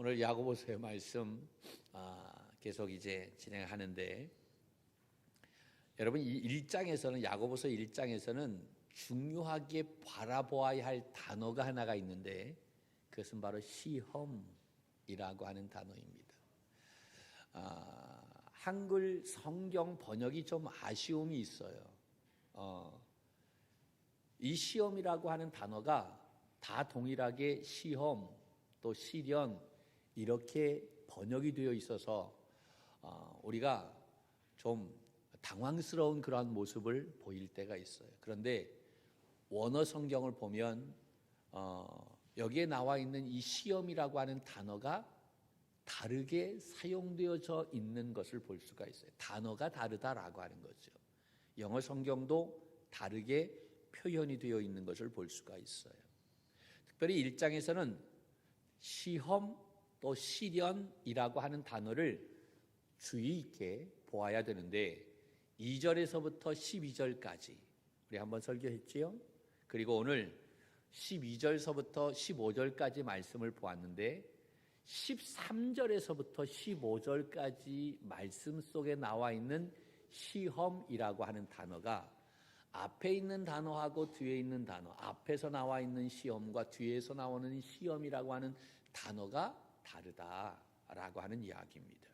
오늘 야고보서의 말씀 계속 이제 진행하는데, 여러분 이 1장에서는, 야고보서 1장에서는 중요하게 바라보아야 할 단어가 하나가 있는데, 그것은 바로 시험이라고 하는 단어입니다. 한글 성경 번역이 좀 아쉬움이 있어요. 이 시험이라고 하는 단어가 다 동일하게 시험, 또 시련 이렇게 번역이 되어 있어서 우리가 좀 당황스러운 그러한 모습을 보일 때가 있어요. 그런데 원어 성경을 보면 여기에 나와 있는 이 시험이라고 하는 단어가 다르게 사용되어져 있는 것을 볼 수가 있어요. 단어가 다르다라고 하는 거죠. 영어 성경도 다르게 표현이 되어 있는 것을 볼 수가 있어요. 특별히 1장에서는 시험 또 시련이라고 하는 단어를 주의 있게 보아야 되는데, 2절에서부터 12절까지 우리 한번 설교했지요. 그리고 오늘 12절서부터 15절까지 말씀을 보았는데, 13절에서부터 15절까지 말씀 속에 나와 있는 시험이라고 하는 단어가 앞에 있는 단어하고 뒤에 있는 단어, 앞에서 나와 있는 시험과 뒤에서 나오는 시험이라고 하는 단어가 다르다라고 하는 이야기입니다.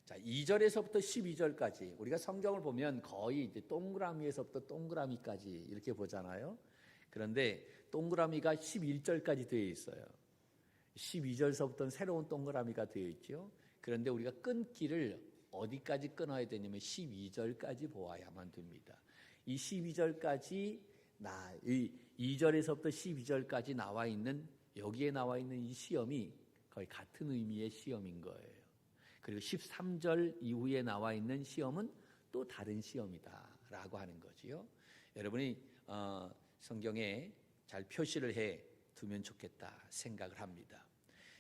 자, 2절에서부터 12절까지 우리가 성경을 보면 거의 이제 동그라미에서부터 동그라미까지 이렇게 보잖아요. 그런데 동그라미가 11절까지 되어 있어요. 12절서부터는 새로운 동그라미가 되어 있죠. 그런데 우리가 끊기를 어디까지 끊어야 되냐면 12절까지 보아야만 됩니다. 이 12절까지 이 2절에서부터 12절까지 나와 있는, 여기에 나와 있는 이 시험이 거의 같은 의미의 시험인 거예요. 그리고 13절 이후에 나와 있는 시험은 또 다른 시험이다라고 하는 거지요. 여러분이 성경에 잘 표시를 해 두면 좋겠다 생각을 합니다.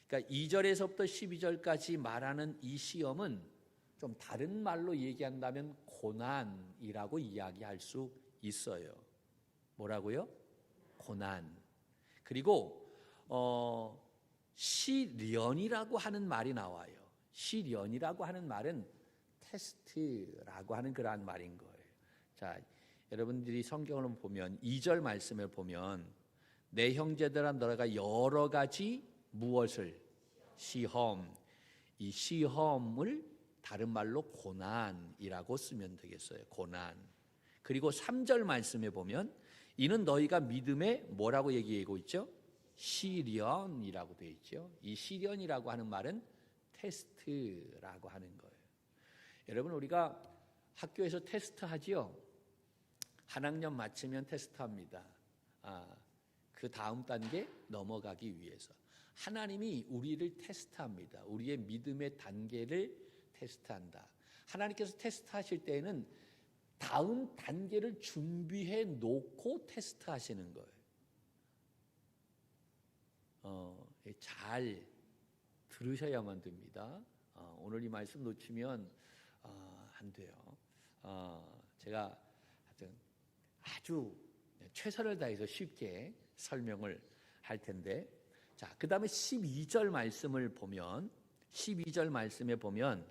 그러니까 2절에서부터 12절까지 말하는 이 시험은 좀 다른 말로 얘기한다면 고난이라고 이야기할 수 있어요. 뭐라고요? 고난. 그리고 시련이라고 하는 말이 나와요. 시련이라고 하는 말은 테스트라고 하는 그러한 말인 거예요. 자, 여러분들이 성경을 보면 2절 말씀을 보면, 내 형제들아 너희가 여러 가지 무엇을? 시험. 이 시험을 다른 말로 고난이라고 쓰면 되겠어요. 고난. 그리고 3절 말씀에 보면, 이는 너희가 믿음에 뭐라고 얘기하고 있죠? 시련이라고 되어 있죠. 이 시련이라고 하는 말은 테스트라고 하는 거예요. 여러분, 우리가 학교에서 테스트 하지요. 한 학년 마치면 테스트합니다. 그 다음 단계 넘어가기 위해서 하나님이 우리를 테스트합니다. 우리의 믿음의 단계를 테스트한다. 하나님께서 테스트하실 때에는 다음 단계를 준비해 놓고 테스트하시는 거예요. 잘 들으셔야만 됩니다. 오늘 이 말씀 놓치면 안 돼요. 제가 아주 최선을 다해서 쉽게 설명을 할 텐데, 자, 그 다음에 12절 말씀을 보면, 12절 말씀에 보면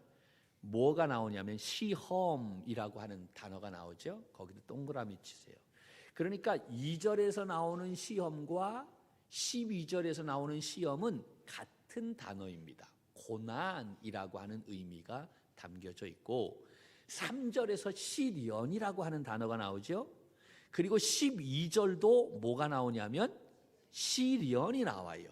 뭐가 나오냐면 시험이라고 하는 단어가 나오죠. 거기도 동그라미 치세요. 그러니까 2절에서 나오는 시험과 12절에서 나오는 시험은 같은 단어입니다. 고난이라고 하는 의미가 담겨져 있고, 3절에서 시련이라고 하는 단어가 나오죠. 그리고 12절도 뭐가 나오냐면 시련이 나와요.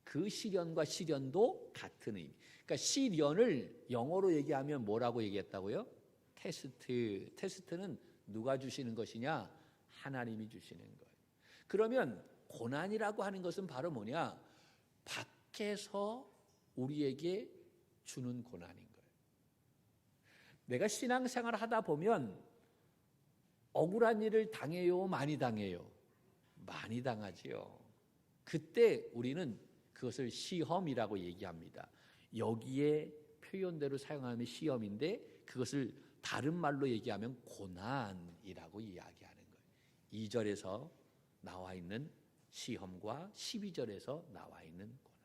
그 시련과 시련도 같은 의미. 그러니까 시련을 영어로 얘기하면 뭐라고 얘기했다고요? 테스트. 테스트는 누가 주시는 것이냐? 하나님이 주시는 거예요. 그러면 고난이라고 하는 것은 바로 뭐냐? 밖에서 우리에게 주는 고난인 거예요. 내가 신앙생활을 하다 보면 억울한 일을 당해요? 많이 당해요? 많이 당하지요. 그때 우리는 그것을 시험이라고 얘기합니다. 여기에 표현대로 사용하면 시험인데, 그것을 다른 말로 얘기하면 고난이라고 이야기하는 거예요. 2절에서 나와 있는 시험과 12절에서 나와 있는 고난.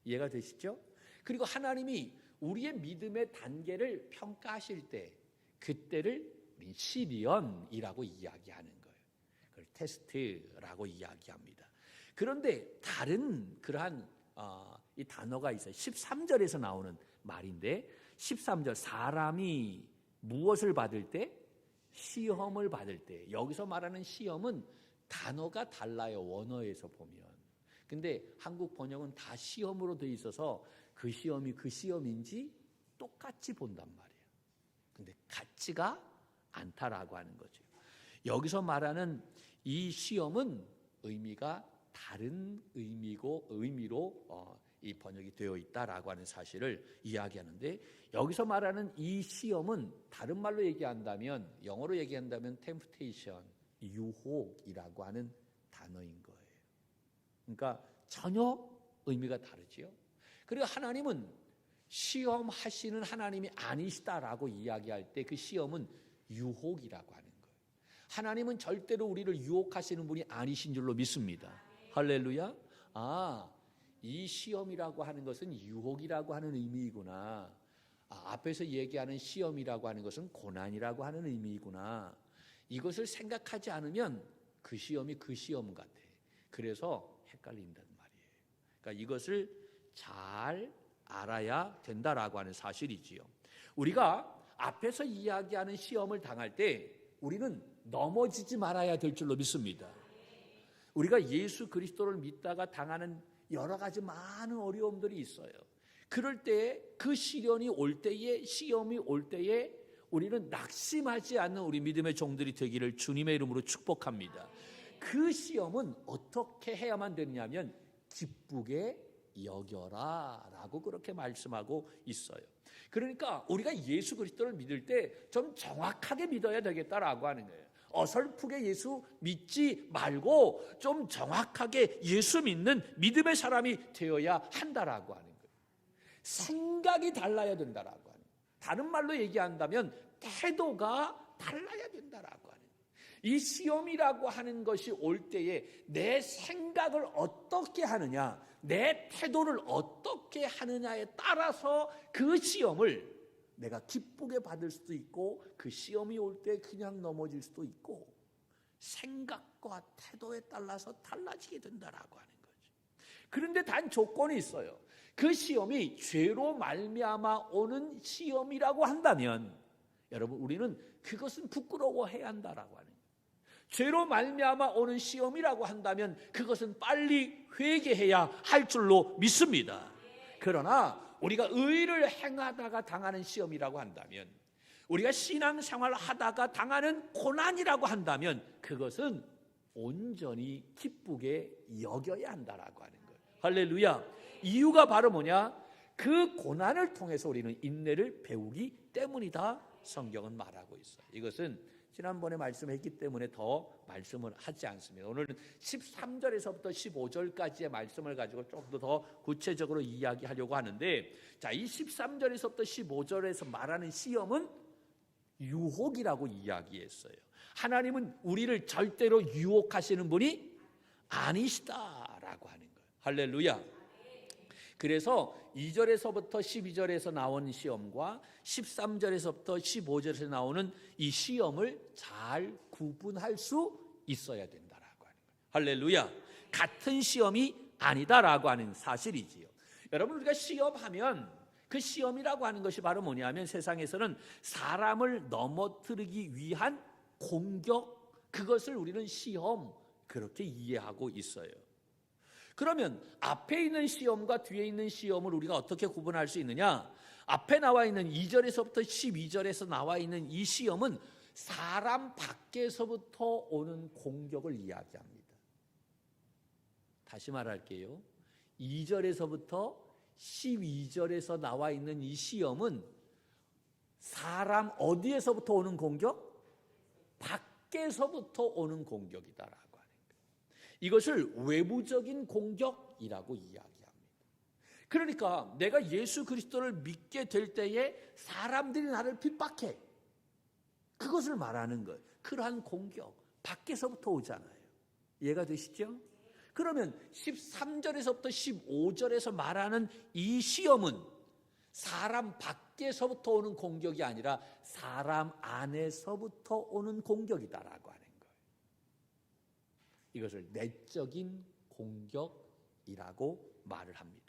이해가 되시죠? 그리고 하나님이 우리의 믿음의 단계를 평가하실 때 그때를 우리 시련이라고 이야기하는 거예요. 그걸 테스트라고 이야기합니다. 그런데 다른 그러한 이 단어가 있어요. 13절에서 나오는 말인데 13절 사람이 무엇을 받을 때? 시험을 받을 때. 여기서 말하는 시험은 단어가 달라요. 원어에서 보면. 근데 한국 번역은 다 시험으로 돼 있어서 그 시험이 그 시험인지 똑같이 본단 말이에요. 근데 같지가 않다라고 하는 거죠. 여기서 말하는 이 시험은 의미가 다른 의미로 이 번역이 되어 있다라고 하는 사실을 이야기하는데 여기서 말하는 이 시험은 다른 말로 얘기한다면 영어로 얘기한다면 temptation, 유혹이라고 하는 단어인 거예요. 그러니까 전혀 의미가 다르지요. 그리고 하나님은 시험하시는 하나님이 아니시다라고 이야기할 때 그 시험은 유혹이라고 하는 거예요. 하나님은 절대로 우리를 유혹하시는 분이 아니신 줄로 믿습니다. 할렐루야. 이 시험이라고 하는 것은 유혹이라고 하는 의미이구나. 앞에서 얘기하는 시험이라고 하는 것은 고난이라고 하는 의미이구나. 이것을 생각하지 않으면 그 시험이 그 시험 같아. 그래서 헷갈린단 말이에요. 그러니까 이것을 잘 알아야 된다라고 하는 사실이지요. 우리가 앞에서 이야기하는 시험을 당할 때 우리는 넘어지지 말아야 될 줄로 믿습니다. 우리가 예수 그리스도를 믿다가 당하는 여러 가지 많은 어려움들이 있어요. 그럴 때 그 시련이 올 때에 시험이 올 때에 우리는 낙심하지 않는 우리 믿음의 종들이 되기를 주님의 이름으로 축복합니다. 그 시험은 어떻게 해야만 되느냐면 기쁘게 여겨라 라고 그렇게 말씀하고 있어요. 그러니까 우리가 예수 그리스도를 믿을 때 좀 정확하게 믿어야 되겠다라고 하는 거예요. 어설프게 예수 믿지 말고 좀 정확하게 예수 믿는 믿음의 사람이 되어야 한다라고 하는 거예요. 생각이 달라야 된다라고 하는 거예요. 다른 말로 얘기한다면 태도가 달라야 된다라고 하는 거예요. 이 시험이라고 하는 것이 올 때에 내 생각을 어떻게 하느냐, 내 태도를 어떻게 하느냐에 따라서 그 시험을 내가 기쁘게 받을 수도 있고 그 시험이 올 때 그냥 넘어질 수도 있고 생각과 태도에 따라서 달라지게 된다라고 하는 거죠. 그런데 단 조건이 있어요. 그 시험이 죄로 말미암아 오는 시험이라고 한다면 여러분 우리는 그것은 부끄러워해야 한다라고 하는 거예요. 죄로 말미암아 오는 시험이라고 한다면 그것은 빨리 회개해야 할 줄로 믿습니다. 그러나 우리가 의를 행하다가 당하는 시험이라고 한다면 우리가 신앙생활을 하다가 당하는 고난이라고 한다면 그것은 온전히 기쁘게 여겨야 한다라고 하는 거예요. 할렐루야. 이유가 바로 뭐냐? 그 고난을 통해서 우리는 인내를 배우기 때문이다. 성경은 말하고 있어요. 이것은 지난번에 말씀했기 때문에 더 말씀을 하지 않습니다. 오늘은 13절에서부터 15절까지의 말씀을 가지고 조금 더 구체적으로 이야기하려고 하는데 자, 이 13절에서부터 15절에서 말하는 시험은 유혹이라고 이야기했어요. 하나님은 우리를 절대로 유혹하시는 분이 아니시다라고 하는 거예요. 할렐루야. 그래서 2절에서부터 12절에서 나온 시험과 13절에서부터 15절에서 나오는 이 시험을 잘 구분할 수 있어야 된다라고 하는 거예요. 할렐루야. 같은 시험이 아니다라고 하는 사실이지요. 여러분 우리가 시험하면 그 시험이라고 하는 것이 바로 뭐냐면 세상에서는 사람을 넘어뜨리기 위한 공격, 그것을 우리는 시험 그렇게 이해하고 있어요. 그러면 앞에 있는 시험과 뒤에 있는 시험을 우리가 어떻게 구분할 수 있느냐? 앞에 나와 있는 2절에서부터 12절에서 나와 있는 이 시험은 사람 밖에서부터 오는 공격을 이야기합니다. 다시 말할게요. 2절에서부터 12절에서 나와 있는 이 시험은 사람 어디에서부터 오는 공격? 밖에서부터 오는 공격이다라고. 이것을 외부적인 공격이라고 이야기합니다. 그러니까 내가 예수 그리스도를 믿게 될 때에 사람들이 나를 핍박해. 그것을 말하는 거예요. 그러한 공격 밖에서부터 오잖아요. 이해가 되시죠? 그러면 13절에서부터 15절에서 말하는 이 시험은 사람 밖에서부터 오는 공격이 아니라 사람 안에서부터 오는 공격이다라고 하는 거예요. 이것을 내적인 공격이라고 말을 합니다.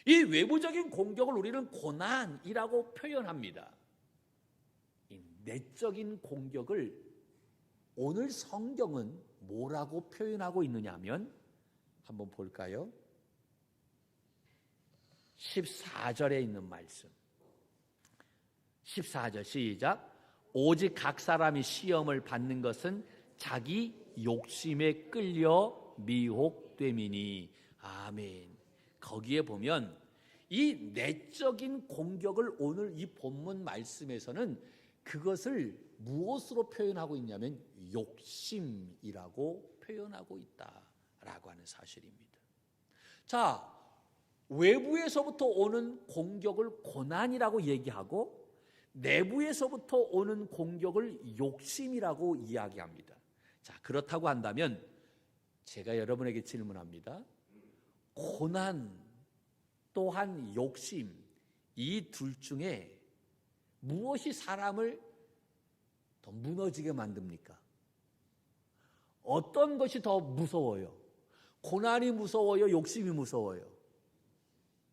이 외부적인 공격을 우리는 고난이라고 표현합니다. 이 내적인 공격을 오늘 성경은 뭐라고 표현하고 있느냐 하면 한번 볼까요? 14절에 있는 말씀. 14절 시작. 오직 각 사람이 시험을 받는 것은 자기 욕심에 끌려 미혹됨이니. 아멘. 거기에 보면 이 내적인 공격을 오늘 이 본문 말씀에서는 그것을 무엇으로 표현하고 있냐면 욕심이라고 표현하고 있다라고 하는 사실입니다. 자, 외부에서부터 오는 공격을 고난이라고 얘기하고 내부에서부터 오는 공격을 욕심이라고 이야기합니다. 자, 그렇다고 한다면 제가 여러분에게 질문합니다. 고난 또한 욕심, 이 둘 중에 무엇이 사람을 더 무너지게 만듭니까? 어떤 것이 더 무서워요? 고난이 무서워요? 욕심이 무서워요?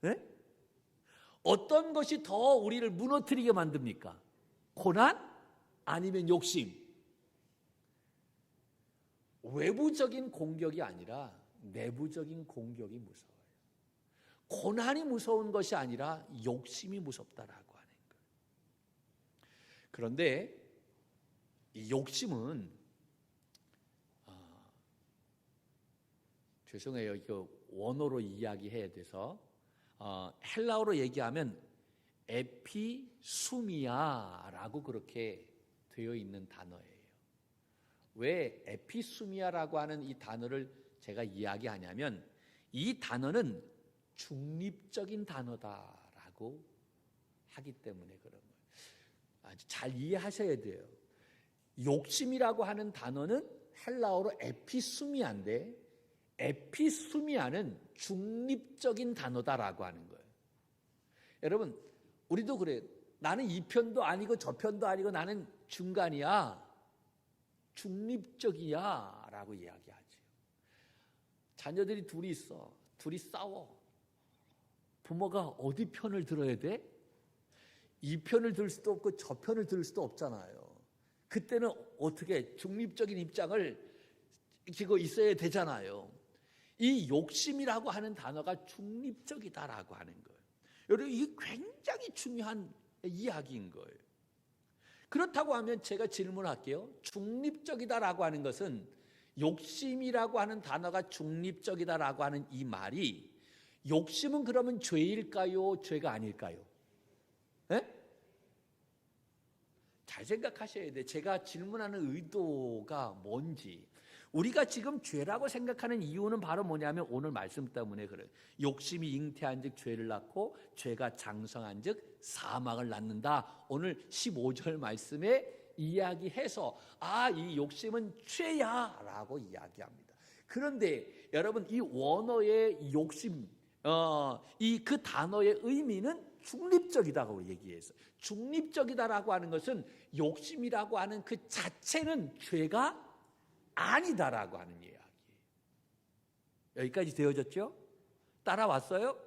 네? 어떤 것이 더 우리를 무너뜨리게 만듭니까? 고난? 아니면 욕심? 외부적인 공격이 아니라 내부적인 공격이 무서워요. 고난이 무서운 것이 아니라 욕심이 무섭다라고 하는 거예요. 그런데 이 욕심은 죄송해요. 이거 원어로 이야기해야 돼서 헬라어로 얘기하면 에피수미아라고 그렇게 되어 있는 단어예요. 왜 에피수미아라고 하는 이 단어를 제가 이야기하냐면 이 단어는 중립적인 단어다라고 하기 때문에 그런 거예요. 아주 잘 이해하셔야 돼요. 욕심이라고 하는 단어는 헬라어로 에피수미아인데 에피수미아는 중립적인 단어다라고 하는 거예요. 여러분, 우리도 그래요. 나는 이 편도 아니고 저 편도 아니고 나는 중간이야. 중립적이야 라고 이야기하죠. 자녀들이 둘이 있어. 둘이 싸워. 부모가 어디 편을 들어야 돼? 이 편을 들 수도 없고 저 편을 들 수도 없잖아요. 그때는 어떻게 중립적인 입장을 지고 있어야 되잖아요. 이 욕심이라고 하는 단어가 중립적이다라고 하는 거예요. 여러분, 이게 굉장히 중요한 이야기인 거예요. 그렇다고 하면 제가 질문할게요. 중립적이다라고 하는 것은 욕심이라고 하는 단어가 중립적이다라고 하는 이 말이 욕심은 그러면 죄일까요? 죄가 아닐까요? 네? 잘 생각하셔야 돼요. 제가 질문하는 의도가 뭔지. 우리가 지금 죄라고 생각하는 이유는 바로 뭐냐면 오늘 말씀 때문에 그래요. 욕심이 잉태한 즉 죄를 낳고 죄가 장성한 즉 사망을 낳는다. 오늘 15절 말씀에 이야기해서 이 욕심은 죄야 라고 이야기합니다. 그런데 여러분, 이 원어의 욕심, 이 그 단어의 의미는 중립적이다고 얘기해서 중립적이다라고 하는 것은 욕심이라고 하는 그 자체는 죄가 아니다라고 하는 이야기예요. 여기까지 되어졌죠? 따라왔어요?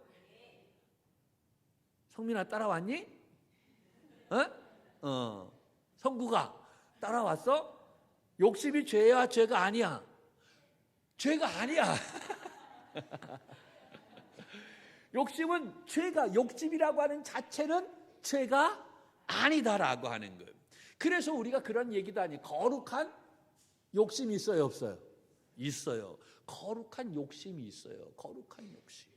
성민아 따라왔니? 성구가 따라왔어? 욕심이 죄야 죄가 아니야? 죄가 아니야. 욕심은 죄가, 욕심이라고 하는 자체는 죄가 아니다라고 하는 거예요. 그래서 우리가 그런 얘기도 하니 거룩한 욕심이 있어요, 없어요? 있어요. 거룩한 욕심이 있어요. 거룩한 욕심.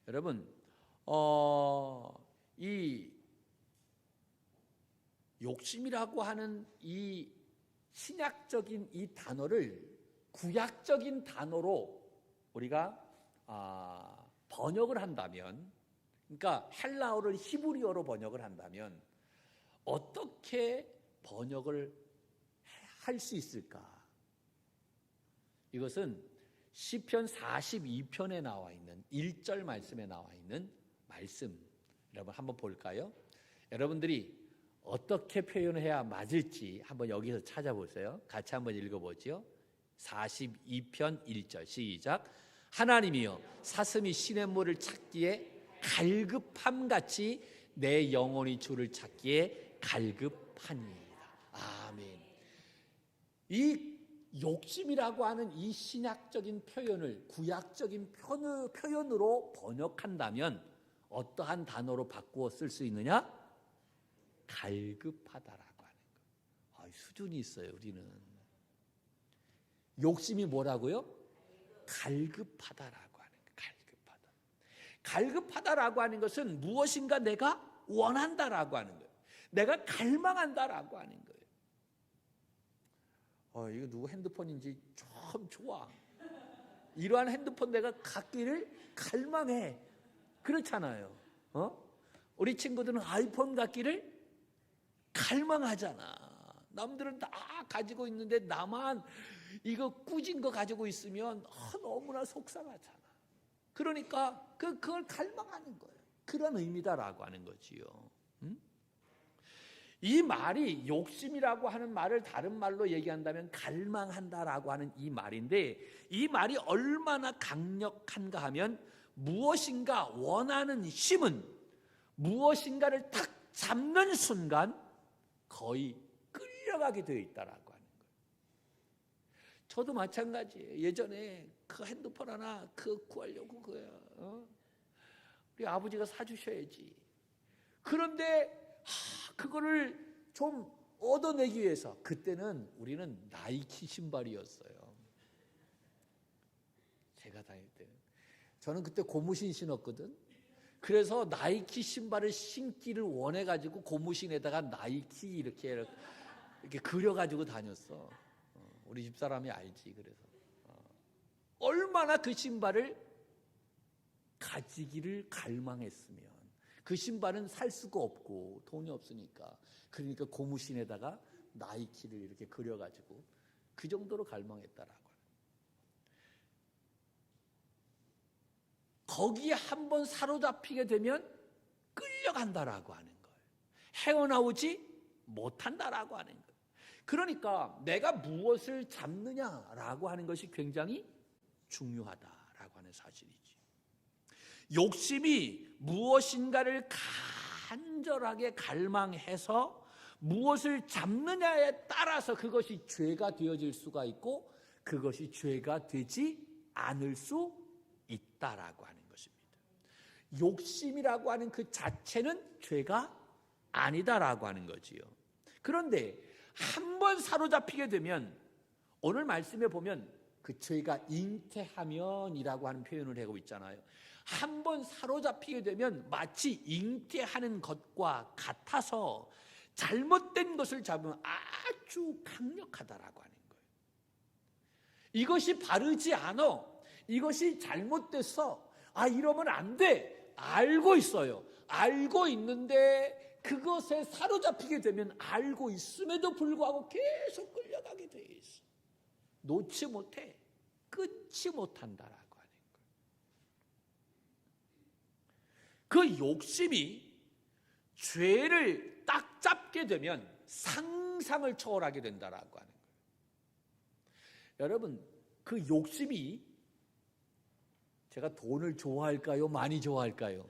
여러분, 이 욕심이라고 하는 이 신약적인 이 단어를 구약적인 단어로 우리가 번역을 한다면, 그러니까 헬라어를 히브리어로 번역을 한다면 어떻게 번역을 할 수 있을까? 이것은 시편 42편에 나와 있는 1절 말씀에 나와 있는 말씀. 여러분 한번 볼까요? 여러분들이 어떻게 표현해야 맞을지 한번 여기서 찾아보세요. 같이 한번 읽어보죠. 42편 1절 시작. 하나님이여 사슴이 시냇물을 찾기에 갈급함같이 내 영혼이 주를 찾기에 갈급하니이다. 아멘. 이 욕심이라고 하는 이 신약적인 표현을 구약적인 표현으로 번역한다면 어떠한 단어로 바꾸어 쓸 수 있느냐? 갈급하다라고 하는 거. 수준이 있어요. 우리는 욕심이 뭐라고요? 갈급하다라고 하는 거. 갈급하다. 갈급하다라고 하는 것은 무엇인가 내가 원한다라고 하는 거예요. 내가 갈망한다라고 하는 거예요. 이거 누구 핸드폰인지 참 좋아. 이러한 핸드폰 내가 갖기를 갈망해. 그렇잖아요. 우리 친구들은 아이폰 갖기를 갈망하잖아. 남들은 다 가지고 있는데 나만 이거 꾸진 거 가지고 있으면 너무나 속상하잖아. 그러니까 그걸 갈망하는 거예요. 그런 의미다라고 하는 거지요. 이 말이 욕심이라고 하는 말을 다른 말로 얘기한다면 갈망한다라고 하는 이 말인데, 이 말이 얼마나 강력한가 하면 무엇인가 원하는 힘은 무엇인가를 딱 잡는 순간 거의 끌려가게 되어 있다라고 하는 거예요. 저도 마찬가지예요. 예전에 그 핸드폰 하나 구하려고 우리 아버지가 사주셔야지. 그런데 그거를 좀 얻어내기 위해서, 그때는 우리는 나이키 신발이었어요. 제가 다닐 때 저는 그때 고무신 신었거든. 그래서 나이키 신발을 신기를 원해가지고 고무신에다가 나이키 이렇게 그려가지고 다녔어. 우리 집사람이 알지. 그래서 얼마나 그 신발을 가지기를 갈망했으면. 그 신발은 살 수가 없고 돈이 없으니까. 그러니까 고무신에다가 나이키를 이렇게 그려가지고 그 정도로 갈망했다라고. 거기에 한번 사로잡히게 되면 끌려간다라고 하는 거예요. 헤어나오지 못한다라고 하는 거예요. 그러니까 내가 무엇을 잡느냐라고 하는 것이 굉장히 중요하다라고 하는 사실이지. 욕심이 무엇인가를 간절하게 갈망해서 무엇을 잡느냐에 따라서 그것이 죄가 되어질 수가 있고 그것이 죄가 되지 않을 수 있다라고 하는 것입니다. 욕심이라고 하는 그 자체는 죄가 아니다라고 하는 거지요. 그런데 한번 사로잡히게 되면 오늘 말씀에 보면 그 죄가 잉태하면이라고 하는 표현을 하고 있잖아요. 한번 사로잡히게 되면 마치 잉태하는 것과 같아서 잘못된 것을 잡으면 아주 강력하다라고 하는 거예요. 이것이 바르지 않아. 이것이 잘못됐어. 이러면 안 돼. 알고 있어요. 알고 있는데 그것에 사로잡히게 되면 알고 있음에도 불구하고 계속 끌려가게 돼 있어. 놓지 못해. 끊지 못한다라고 하는 거예요. 그 욕심이 죄를 딱 잡게 되면 상상을 초월하게 된다라고 하는 거예요. 여러분, 그 욕심이 제가 돈을 좋아할까요? 많이 좋아할까요?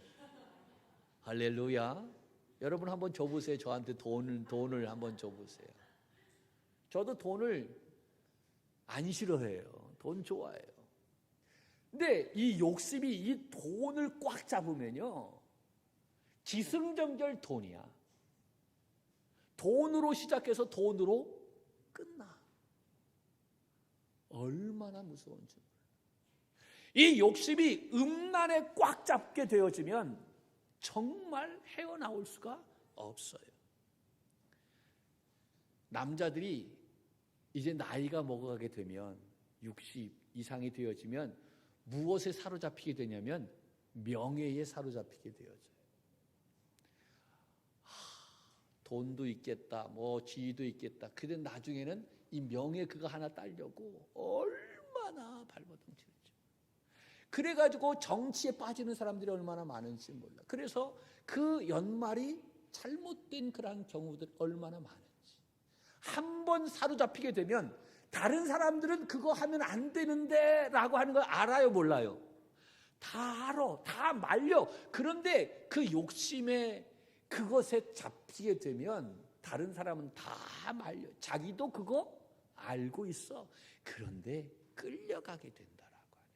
할렐루야. 여러분 한번 줘보세요. 저한테 돈을 한번 줘보세요. 저도 돈을 안 싫어해요. 돈 좋아해요. 근데 이 욕심이 이 돈을 꽉 잡으면요, 기승전결 돈이야. 돈으로 시작해서 돈으로 끝나. 얼마나 무서운지. 이 욕심이 음란에 꽉 잡게 되어지면 정말 헤어나올 수가 없어요. 남자들이 이제 나이가 먹어가게 되면 60 이상이 되어지면 무엇에 사로잡히게 되냐면 명예에 사로잡히게 되어져요. 돈도 있겠다, 뭐 지위도 있겠다. 근데 나중에는 이 명예 그거 하나 따려고 얼마나 발버둥치는지. 그래가지고 정치에 빠지는 사람들이 얼마나 많은지 몰라. 그래서 그 연말이 잘못된 그러한 경우들 얼마나 많은지. 한 번 사로잡히게 되면 다른 사람들은 그거 하면 안 되는데 라고 하는 걸 알아요, 몰라요? 다 알아, 다 말려. 그런데 그 욕심에 그것에 잡히게 되면 다른 사람은 다 말려. 자기도 그거 알고 있어. 그런데 끌려가게 된다라고 하는.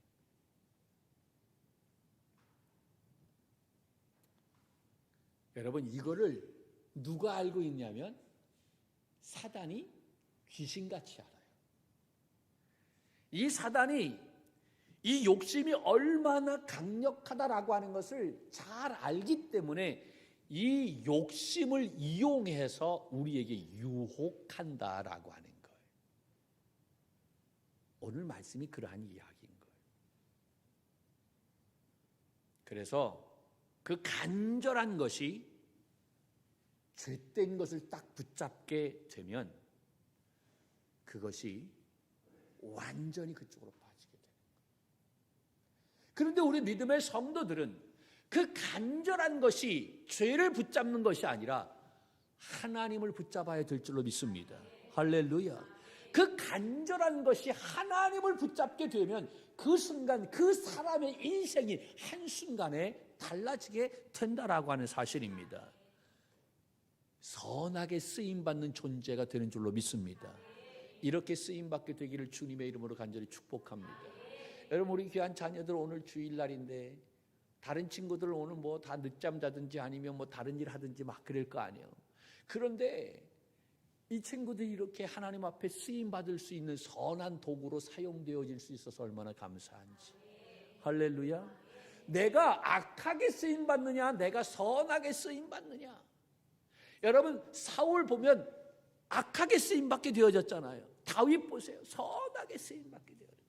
여러분, 이거를 누가 알고 있냐면 사단이 귀신같이 알아요. 이 사단이 이 욕심이 얼마나 강력하다라고 하는 것을 잘 알기 때문에 이 욕심을 이용해서 우리에게 유혹한다라고 하는 거예요. 오늘 말씀이 그러한 이야기인 거예요. 그래서 그 간절한 것이 죄된 것을 딱 붙잡게 되면 그것이 완전히 그쪽으로 빠지게 되는 거예요. 그런데 우리 믿음의 성도들은 그 간절한 것이 죄를 붙잡는 것이 아니라 하나님을 붙잡아야 될 줄로 믿습니다. 할렐루야. 그 간절한 것이 하나님을 붙잡게 되면 그 순간 그 사람의 인생이 한순간에 달라지게 된다라고 하는 사실입니다. 선하게 쓰임받는 존재가 되는 줄로 믿습니다. 이렇게 쓰임받게 되기를 주님의 이름으로 간절히 축복합니다. 여러분, 우리 귀한 자녀들 오늘 주일날인데 다른 친구들 오늘 뭐 다 늦잠 자든지 아니면 뭐 다른 일 하든지 막 그럴 거 아니에요. 그런데 이 친구들이 이렇게 하나님 앞에 쓰임받을 수 있는 선한 도구로 사용되어질 수 있어서 얼마나 감사한지. 할렐루야. 내가 악하게 쓰임받느냐 내가 선하게 쓰임받느냐. 여러분, 사울 보면 악하게 쓰임받게 되어졌잖아요. 다윗 보세요. 선하게 쓰임받게 되어졌어요.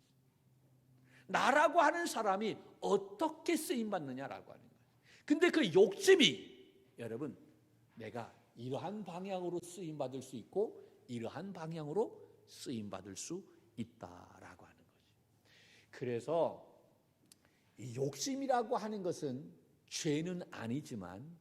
나라고 하는 사람이 어떻게 쓰임받느냐라고 하는 거예요. 근데 그 욕심이 여러분, 내가 이러한 방향으로 쓰임받을 수 있고 이러한 방향으로 쓰임받을 수 있다라고 하는 거죠. 그래서 이 욕심이라고 하는 것은 죄는 아니지만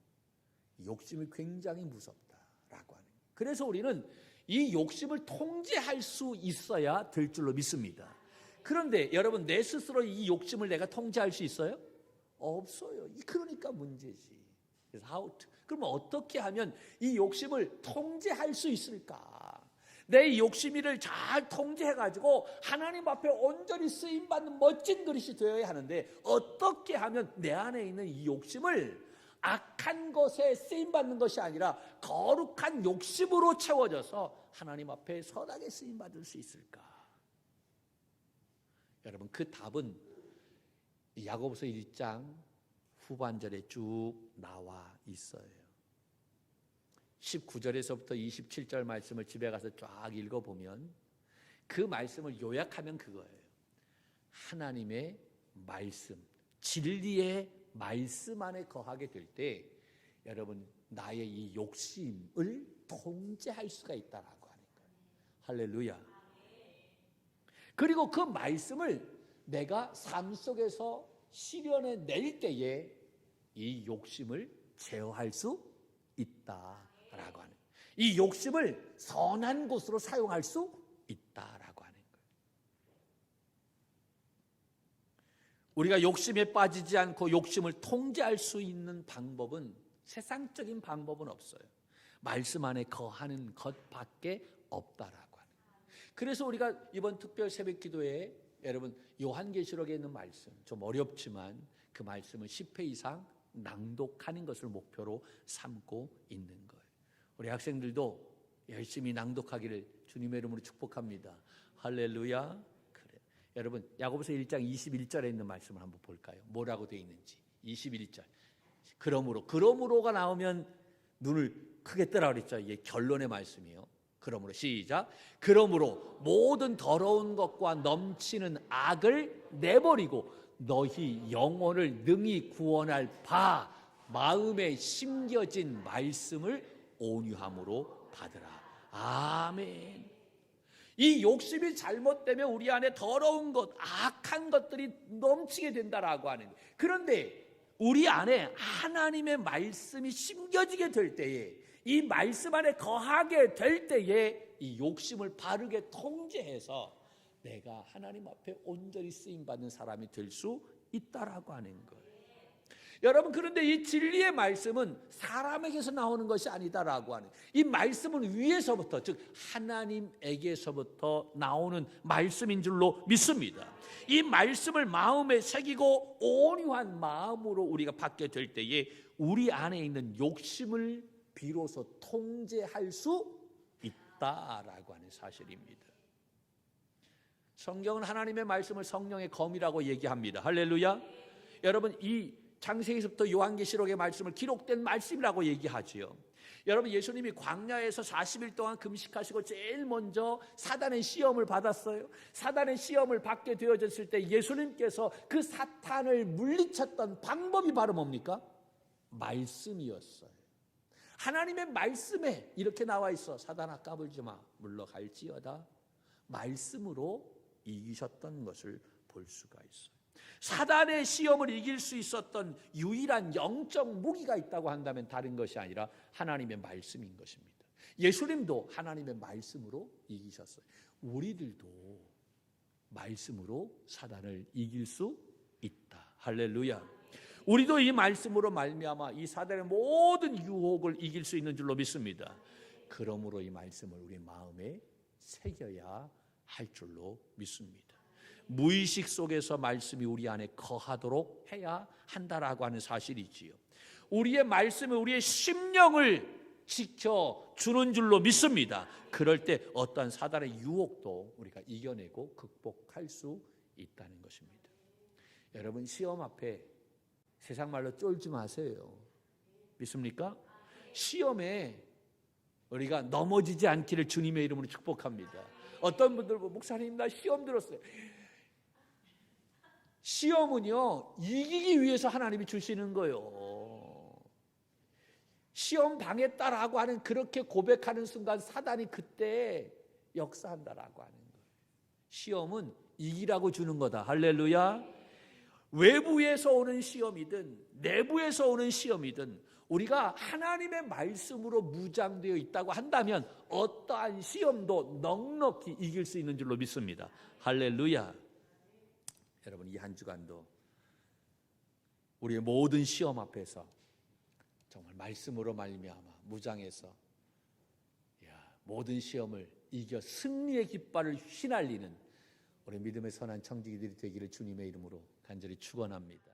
욕심이 굉장히 무섭다라고 하는 거예요. 그래서 우리는 이 욕심을 통제할 수 있어야 될 줄로 믿습니다. 그런데 여러분, 내 스스로 이 욕심을 내가 통제할 수 있어요? 없어요. 그러니까 문제지. 그래서 그러면 어떻게 하면 이 욕심을 통제할 수 있을까? 내 욕심을 잘 통제해가지고 하나님 앞에 온전히 쓰임받는 멋진 그릇이 되어야 하는데 어떻게 하면 내 안에 있는 이 욕심을 악한 것에 쓰임받는 것이 아니라 거룩한 욕심으로 채워져서 하나님 앞에 선하게 쓰임받을 수 있을까? 여러분, 그 답은 야고보서 1장 후반절에 쭉 나와 있어요. 19절에서부터 27절 말씀을 집에 가서 쫙 읽어보면 그 말씀을 요약하면 그거예요. 하나님의 말씀, 진리의 말씀 안에 거하게 될 때 여러분, 나의 이 욕심을 통제할 수가 있다라고 하는 거예요. 할렐루야. 그리고 그 말씀을 내가 삶 속에서 실현해 낼 때에 이 욕심을 제어할 수 있다라고 하는 거예요. 이 욕심을 선한 곳으로 사용할 수 있다라고 하는 거예요. 우리가 욕심에 빠지지 않고 욕심을 통제할 수 있는 방법은 세상적인 방법은 없어요. 말씀 안에 거하는 것밖에 없다라고 하는 거예요. 그래서 우리가 이번 특별 새벽 기도에 여러분 요한계시록에 있는 말씀, 좀 어렵지만 그 말씀을 10회 이상 낭독하는 것을 목표로 삼고 있는 거예요. 우리 학생들도 열심히 낭독하기를 주님의 이름으로 축복합니다. 할렐루야. 그래. 여러분, 야고보서 1장 21절에 있는 말씀을 한번 볼까요? 뭐라고 되어 있는지. 21절. 그러므로가 나오면 눈을 크게 뜨라 그랬죠. 이게 결론의 말씀이에요. 그러므로 시작. 그러므로 모든 더러운 것과 넘치는 악을 내버리고 너희 영혼을 능히 구원할 바 마음에 심겨진 말씀을 온유함으로 받으라. 아멘. 이 욕심이 잘못되면 우리 안에 더러운 것, 악한 것들이 넘치게 된다라고 하는 거예요. 그런데 우리 안에 하나님의 말씀이 심겨지게 될 때에, 이 말씀 안에 거하게 될 때에 이 욕심을 바르게 통제해서 내가 하나님 앞에 온전히 쓰임받는 사람이 될 수 있다라고 하는 거예요. 여러분, 그런데 이 진리의 말씀은 사람에게서 나오는 것이 아니다라고 하는, 이 말씀은 위에서부터, 즉 하나님에게서부터 나오는 말씀인 줄로 믿습니다. 이 말씀을 마음에 새기고 온유한 마음으로 우리가 받게 될 때에 우리 안에 있는 욕심을 비로소 통제할 수 있다라고 하는 사실입니다. 성경은 하나님의 말씀을 성령의 검이라고 얘기합니다. 할렐루야. 여러분, 이 창세기서부터 요한계시록의 말씀을 기록된 말씀이라고 얘기하지요. 여러분, 예수님이 광야에서 40일 동안 금식하시고 제일 먼저 사단의 시험을 받았어요. 사단의 시험을 받게 되어졌을 때 예수님께서 그 사탄을 물리쳤던 방법이 바로 뭡니까? 말씀이었어요. 하나님의 말씀에 이렇게 나와 있어. 사단아, 까불지 마, 물러갈지어다. 말씀으로 이기셨던 것을 볼 수가 있어요. 사단의 시험을 이길 수 있었던 유일한 영적 무기가 있다고 한다면 다른 것이 아니라 하나님의 말씀인 것입니다. 예수님도 하나님의 말씀으로 이기셨어요. 우리들도 말씀으로 사단을 이길 수 있다. 할렐루야. 우리도 이 말씀으로 말미암아 이 사단의 모든 유혹을 이길 수 있는 줄로 믿습니다. 그러므로 이 말씀을 우리 마음에 새겨야 할 줄로 믿습니다. 무의식 속에서 말씀이 우리 안에 거하도록 해야 한다라고 하는 사실이지요. 우리의 말씀은 우리의 심령을 지켜주는 줄로 믿습니다. 그럴 때 어떠한 사단의 유혹도 우리가 이겨내고 극복할 수 있다는 것입니다. 여러분, 시험 앞에 세상 말로 쫄지 마세요. 믿습니까? 시험에 우리가 넘어지지 않기를 주님의 이름으로 축복합니다. 어떤 분들, 목사님 나 시험 들었어요. 시험은요, 이기기 위해서 하나님이 주시는 거예요. 시험 당했다라고 하는, 그렇게 고백하는 순간 사단이 그때 역사한다라고 하는 거예요. 시험은 이기라고 주는 거다. 할렐루야. 외부에서 오는 시험이든 내부에서 오는 시험이든 우리가 하나님의 말씀으로 무장되어 있다고 한다면 어떠한 시험도 넉넉히 이길 수 있는 줄로 믿습니다. 할렐루야. 여러분, 이 한 주간도 우리의 모든 시험 앞에서 정말 말씀으로 말미암아 무장해서 모든 시험을 이겨 승리의 깃발을 휘날리는 우리 믿음의 선한 청지기들이 되기를 주님의 이름으로 간절히 축원합니다.